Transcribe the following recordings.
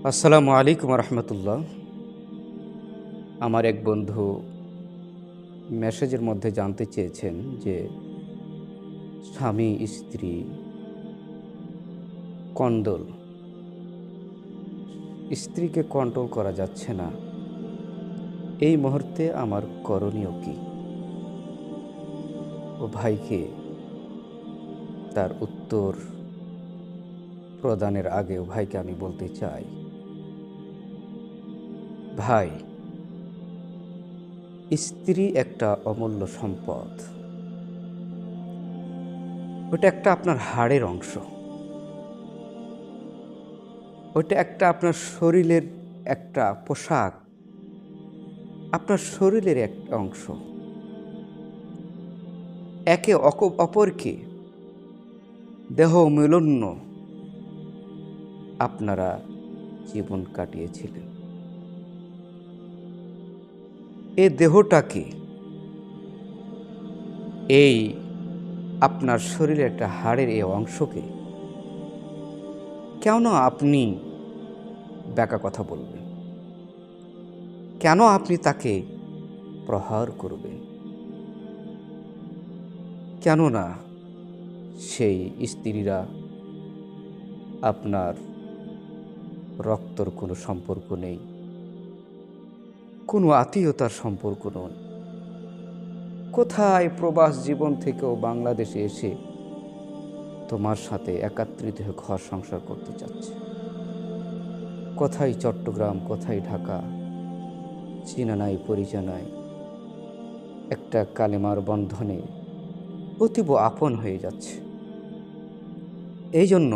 আসসালামু আলাইকুম রহমতুল্লাহ। আমার এক বন্ধু মেসেজের মধ্যে জানতে চেয়েছেন যে স্বামী স্ত্রী কন্ডল, স্ত্রীকে কন্ট্রোল করা যাচ্ছে না, এই মুহূর্তে আমার করণীয় কি? ও ভাইকে তার উত্তর প্রদানের আগে ও ভাইকে আমি বলতে চাই, ভাই, স্ত্রী একটা অমূল্য সম্পদ। ওটা একটা আপনার হাড়ের অংশ, ওটা একটা আপনার শরীরের একটা পোশাক, আপনার শরীরের একটা অংশ। একে অপরকে দেহ মিলন্য আপনারা জীবন কাটিয়েছিলেন। এই দেহটাকে, এই আপনার শরীরের একটা হাড়ের এই অংশকে কেন আপনি ব্যাকা কথা বলবেন? কেন আপনি তাকে প্রহার করবেন? কেননা সেই স্ত্রীরা আপনার রক্তর কোনো সম্পর্ক নেই, কোনো আত্মীয়তার সম্পর্ক নয়। কোথায় প্রবাস জীবন থেকেও বাংলাদেশে এসে তোমার সাথে একাত্রিত হয়ে ঘর সংসার করতে চাচ্ছে। কোথায় চট্টগ্রাম, কোথায় ঢাকা, চিনা নাই পরিচয় নাই, একটা কালেমার বন্ধনে অতীব আপন হয়ে যাচ্ছে। এই জন্য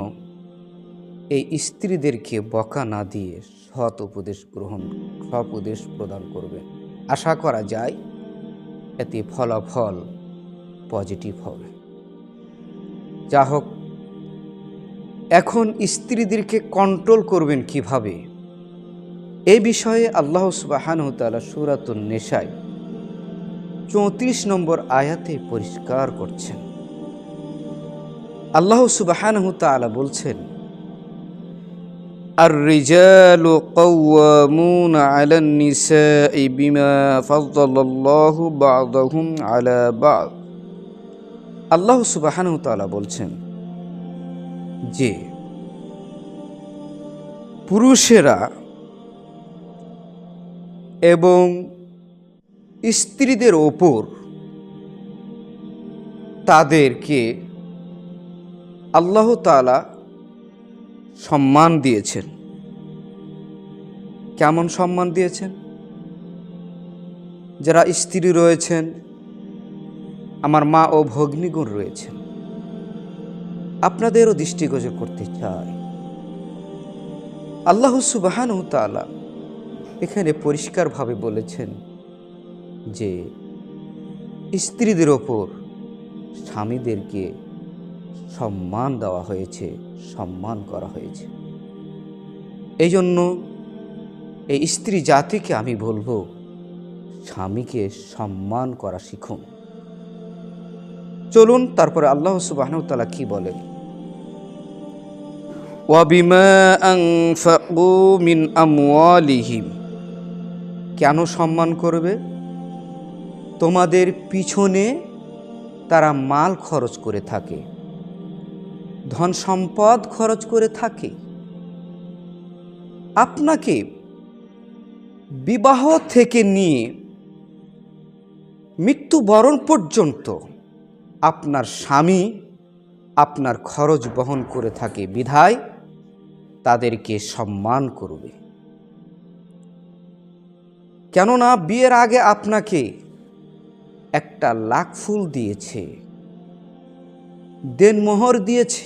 এই স্ত্রীদেরকে বকা না দিয়ে সৎ উপদেশ প্রদান করবেন। আশা করা যায় এতে ফলাফল পজিটিভ হবে। যা হোক, এখন স্ত্রীদেরকে কন্ট্রোল করবেন কিভাবে, এই বিষয়ে আল্লাহ সুবহানাহু ওয়া তাআলা সূরাতুন নিসায় 34 নম্বর আয়াতে পরিষ্কার করছেন। আল্লাহ সুবহানাহু ওয়া তাআলা বলছেন, আর-রিজালু কাওয়ামুনা আলান নিসাই বিমা ফাদ্দালাল্লাহু বা'দাহুম আলা বা'দ। আল্লাহ সুবহানাহু ওয়া তাআলা বলছেন যে পুরুষেরা এবং স্ত্রীদের ওপর তাদেরকে আল্লাহ তাআলা সম্মান দিয়েছেন। কেমন সম্মান দিয়েছেন? যারা স্ত্রী রয়েছেন, আমার মা ও ভগ্নীগণ রয়েছেন, আপনাদেরও দৃষ্টিগোচর করতে চাই। আল্লাহ সুবহানাহু ওয়া তাআলা এখানে পরিষ্কারভাবে বলেছেন যে স্ত্রীদের ওপর স্বামীদেরকে সম্মান দেওয়া হয়েছে, সম্মান করা হয়েছে। এই জন্য এই স্ত্রী জাতিকে আমি বলবো, স্বামীকে সম্মান করা শিখুন। চলুন তারপরে আল্লাহ সুবহানাহু ওয়া তাআলা কি বলেন, ওয়া বিমা আনফাকু মিন আমওয়ালিহিম। কেন সম্মান করবে? তোমাদের পিছনে তারা মাল খরচ করে থাকে, ধন সম্পদ খরচ করে থাকে। আপনাকে বিবাহ থেকে নিয়ে মৃত্যুবরণ পর্যন্ত আপনার স্বামী আপনার খরচ বহন করে থাকে, বিধায় তাদেরকে সম্মান করবে। কেননা বিয়ের আগে আপনাকে একটা লাখ ফুল দিয়েছে, দেনমোহর দিয়েছে,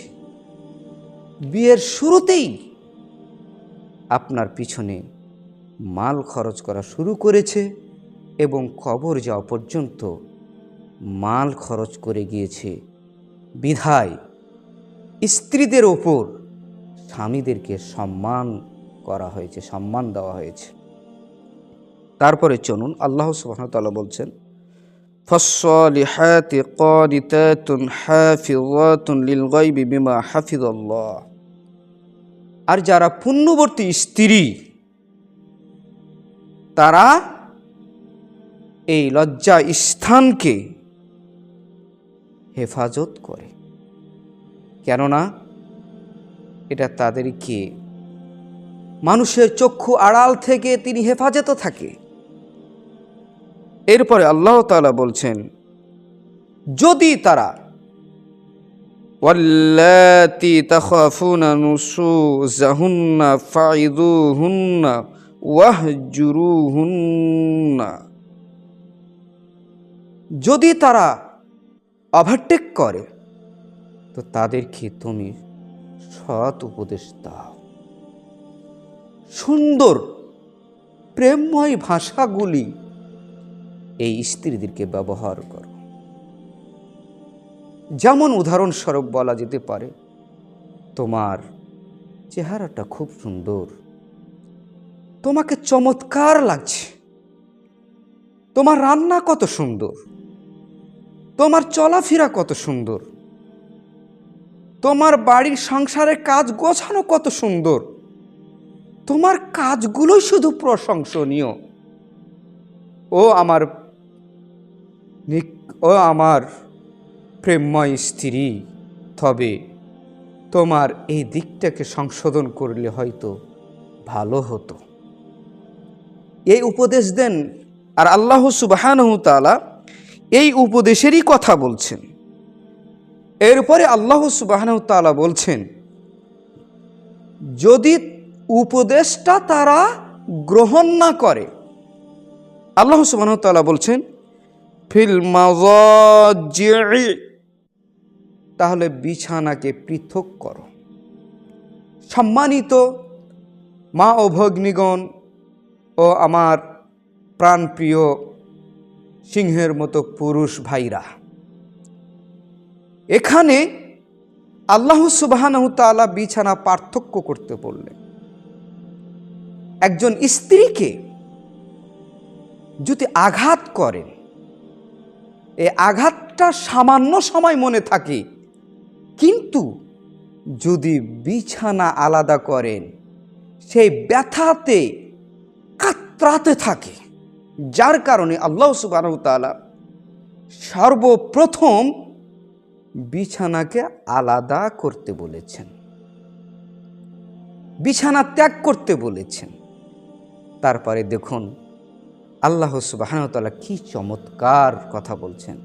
বিয়ের শুরুতেই আপনার পিছনে মাল খরচ করা শুরু করেছে এবং কবর যাওয়া পর্যন্ত মাল খরচ করে গিয়েছে, বিধায় স্ত্রীদের ওপর স্বামীদেরকে সম্মান করা হয়েছে, সম্মান দেওয়া হয়েছে। তারপরে চলুন আল্লাহ সুবহানাহু ওয়া তাআলা বলছেন, ফাস-সালিহাতি কানিতাতুন হাফিযাতুন লিল গায়বি বিমা হাফিজাল্লাহ। আর যারা পুণ্যবর্তী স্ত্রী তারা এই লজ্জা স্থানকে হেফাজত করে, কেননা এটা তাদেরকে মানুষের চক্ষু আড়াল থেকে তিনি হেফাজত থাকে। এরপরে আল্লাহ তাআলা বলছেন, যদি তারা ওয়াল্লাতি তাখাফুনা নুশুজাহুন্না ফাইযুহুন্না ওয়াহজুরুহুন্না, যদি তারা ওভারটেক করে তো তাদেরকে তুমি সৎ উপদেশ দাও, সুন্দর প্রেমময় ভাষাগুলি এই স্ত্রীদেরকে ব্যবহার করো। যেমন উদাহরণস্বরূপ বলা যেতে পারে, তোমার চেহারাটা খুব সুন্দর, তোমাকে চমৎকার লাগছে, তোমার রান্না কত সুন্দর, তোমার চলাফেরা কত সুন্দর, তোমার বাড়ির সংসারের কাজ গোছানো কত সুন্দর, তোমার কাজগুলোই শুধু প্রশংসনীয়। ও আমার প্রেমময় স্ত্রী, তবে তোমার এই দিকটাকে সংশোধন করলে হয়তো ভালো হতো। এই উপদেশ দেন, আর আল্লাহ সুবহানাহু তাআলা এই উপদেশেরই কথা বলছেন। এরপরে আল্লাহ সুবহানাহু তাআলা বলছেন, যদি উপদেশটা তারা গ্রহণ না করে, আল্লাহ সুবহানাহু তাআলা বলছেন ফিল মাযাজি'i, তাহলে বিছানাকে পৃথক করো। সম্মানিত মা ও ভগ্নীগণ ও আমার প্রাণপ্রিয় সিংহের মতো পুরুষ ভাইরা, এখানে আল্লাহ সুবহানাহু তাআলা বিছানা পার্থক্য করতে বললেন। একজন স্ত্রীকে যদি আঘাত করেন, এই আঘাতটা সামান্য সময় মনে থাকে, কিন্তু যদি বিছানা আলাদা করেন, সেই ব্যথাতে কাতরাতে থাকে, যার কারণে আল্লাহ সুবহানাহু তাআলা সর্বপ্রথম বিছানাকে আলাদা করতে বলেছেন, বিছানা ত্যাগ করতে বলেছেন। তারপরে দেখুন আল্লাহ সুবহানাহু ওয়া তাআলা কি চমৎকার কথা বলছেন।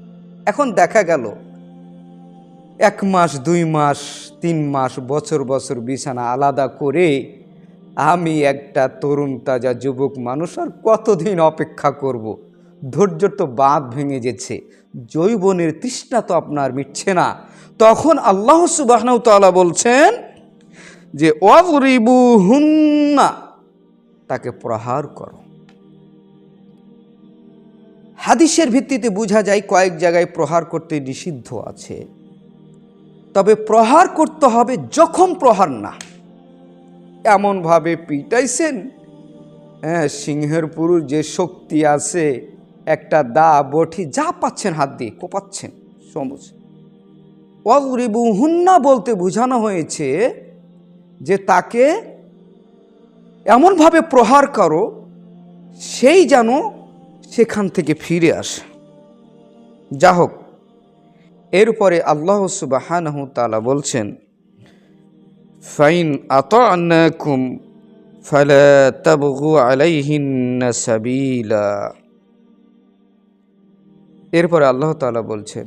এখন দেখা গেল 1 মাস 2 মাস 3 মাস বছর বছর বিছানা আলাদা করে আমি একটা তরুণ তাজা যুবক মানুষ আর কতদিন অপেক্ষা করব? ধৈর্য তো বাঁধ ভেঙে গেছে, যৌবনের তৃষ্ণা তো আপনার মিটছে না। তখন আল্লাহ সুবহানাহু ওয়া তাআলা বলছেন যে ওয়াযরিবুহুন্না, তাকে প্রহার করো। হাদিসের ভিত্তিতে বোঝা যায় কয়েক জায়গায় প্রহার করতে নিষিদ্ধ আছে, তবে প্রহার করতে হবে জখম প্রহার না। এমনভাবে পিটাইছেন, সিংহের পুরুষ যে শক্তি আছে, একটা দা বটি যা পাচ্ছেন হাত দিয়ে কোপাচ্ছেন সমুজ। ওয়াযরিবুহুন্না বলতে বোঝানো হয়েছে যে তাকে এমনভাবে প্রহার করো সেই যেন সেখান থেকে ফিরে আসে। যা হোক, এরপরে আল্লাহ সুবহানাহু তাআলা বলছেন ফাইন আতা'নাকুম ফালা তাবগু আলাইহিন্না সাবিলা। এরপরে আল্লাহ তাআলা বলছেন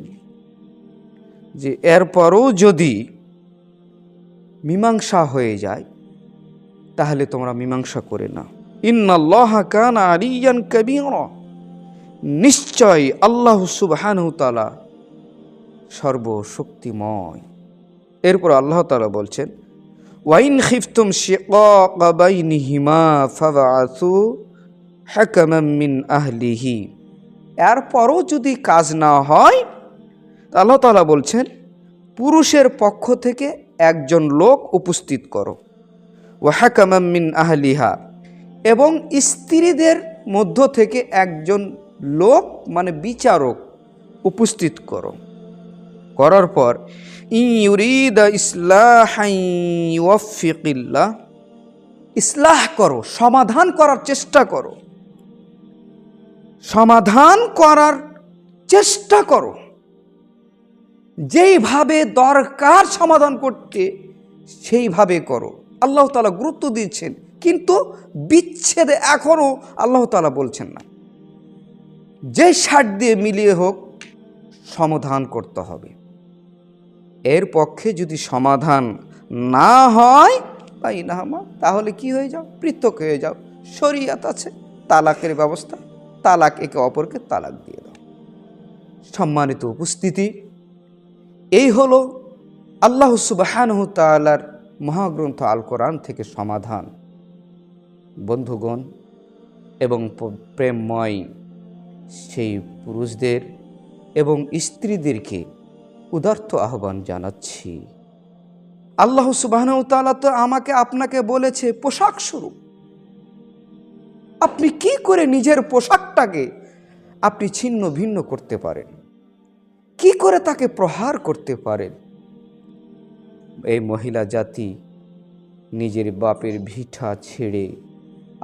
যে এরপরও যদি মীমাংসা হয়ে যায় তাহলে তোমরা মীমাংসা করে না। ইন্নাল্লাহা কানা আলিয়ান কাবীরা, নিশ্চয় আল্লাহ সুবহানাহু তাআলা সর্বশক্তিময়। এরপর আল্লাহ তাআলা বলছেন ওয়াইন খিফতুম শিকাকা বাইনিহিমা ফাবআসু হাকামান মিন আহলিহি। এরপরও যদি কাজ না হয়, আল্লাহ তাআলা বলছেন পুরুষের পক্ষ থেকে একজন লোক উপস্থিত করো, ওয়া হাকামান মিন আহলিহা, এবং স্ত্রীদের মধ্য থেকে একজন লোক মানে বিচারক উপস্থিত করো। করার পর ইন ইউরিদা ইসলাহান ইউওয়াফিকিল্লাহ, ইসলাহ করো, সমাধান করার চেষ্টা করো, সমাধান করার চেষ্টা করো। যেইভাবে দরকার সমাধান করতে সেইভাবে করো। আল্লাহ তাআলা গুরুত্ব দিয়েছেন, কিন্তু বিচ্ছেদে এখনো আল্লাহ তাআলা বলছেন না। যে সার দিয়ে মিলিয়ে হোক সমাধান করতে হবে। এর পক্ষে যদি সমাধান না হয় তাহলে কি হয়ে যাও? পৃথক হয়ে যাও। শরিয়াত আছে, তালাকের ব্যবস্থা, তালাক, একে অপরকে তালাক দিয়ে দাও। সম্মানিত উপস্থিতি, এই হলো আল্লাহ সুবহানাহু তাআলার মহাগ্রন্থ আল কোরআন থেকে সমাধান। বন্ধুগণ এবং প্রেমময় সেই পুরুষদের এবং স্ত্রীদেরকে উদার্ত আহ্বান জানাচ্ছি, আল্লাহ সুবহানাহু তাআলা তো আমাকে আপনাকে বলেছে পোশাক স্বরূপ। আপনি কি করে নিজের পোশাকটাকে আপনি ছিন্ন ভিন্ন করতে পারেন? কি করে তাকে প্রহার করতে পারেন? এই মহিলা জাতি নিজের বাপের ভিটা ছেড়ে,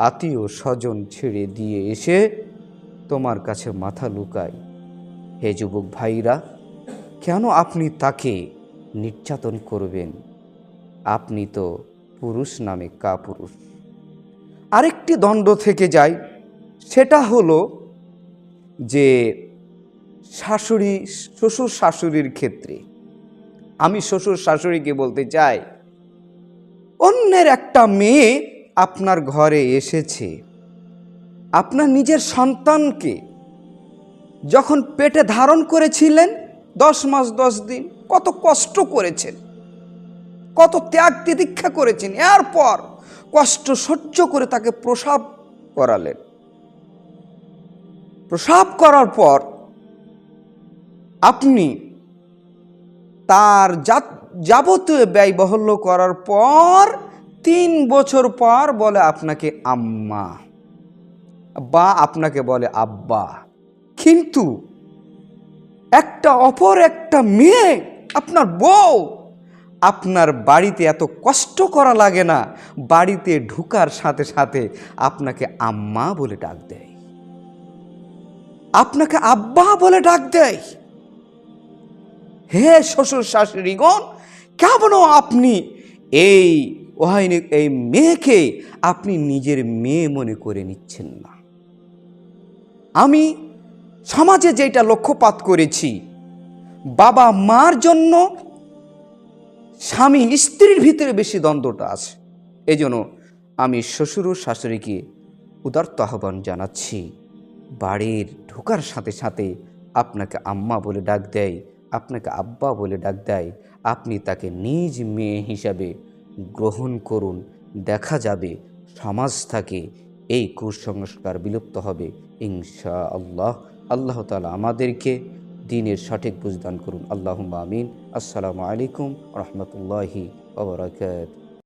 আত্মীয় স্বজন ছেড়ে দিয়ে এসে তোমার কাছে মাথা লুকায়। হে যুবক ভাইরা, কেন আপনি তাকে নির্যাতন করবেন? আপনি তো পুরুষ নামে কাপুরুষ। আরেকটি দ্বন্দ্ব থেকে যায়, সেটা হলো যে শ্বশুর শাশুড়ির ক্ষেত্রে। আমি শ্বশুর শাশুড়িকে বলতে চাই, অন্যের একটা মেয়ে আপনার ঘরে এসেছে, আপনার নিজের সন্তানকে যখন পেটে ধারণ করেছিলেন 10 মাস 10 দিন, কত কষ্ট করেছেন, কত ত্যাগ তিতিক্ষা করেছেন, এরপর কষ্ট সহ্য করে তাকে প্রসব করালেন। প্রসব করার পর আপনি তার যাবতীয় ব্যয়বহুল্য করার পর 3 বছর পর বলে আপনাকে আম্মা, বা আপনাকে বলে আব্বা। কিন্তু একটা মেয়ে, আপনার বউ, আপনার বাড়িতে এত কষ্ট করা লাগে না, বাড়িতে ঢুকার সাথে সাথে আপনাকে আম্মা বলে ডাক দেয়, আপনাকে আব্বা বলে ডাক দেয়। হে শ্বশুর শাশুড়িগণ, কেমন আপনি এই মেয়েকে আপনি নিজের মেয়ে মনে করে নিচ্ছেন না? আমি সমাজে যেটা লক্ষ্যপাত করেছি, বাবা মার জন্য স্বামী স্ত্রীর ভিতরে বেশি দ্বন্দ্বটা আছে। এই জন্য আমি শ্বশুর ও শাশুড়িকে উদারত আহ্বান জানাচ্ছি, বাড়ির ঢোকার সাথে সাথে আপনাকে আম্মা বলে ডাক দেয়, আপনাকে আব্বা বলে ডাক দেয়, আপনি তাকে নিজ মেয়ে হিসাবে গ্রহণ করুন। দেখা যাবে সমাজ থেকে এই কুসংস্কার বিলুপ্ত হবে ইনশাআল্লাহ। আল্লাহ তাআলা আমাদেরকে দ্বীনের সঠিক বুঝদান করুন। আল্লাহুম্মা আমিন। আসসালামু আলাইকুম ওয়া রাহমাতুল্লাহি ওয়া বারাকাতুহু।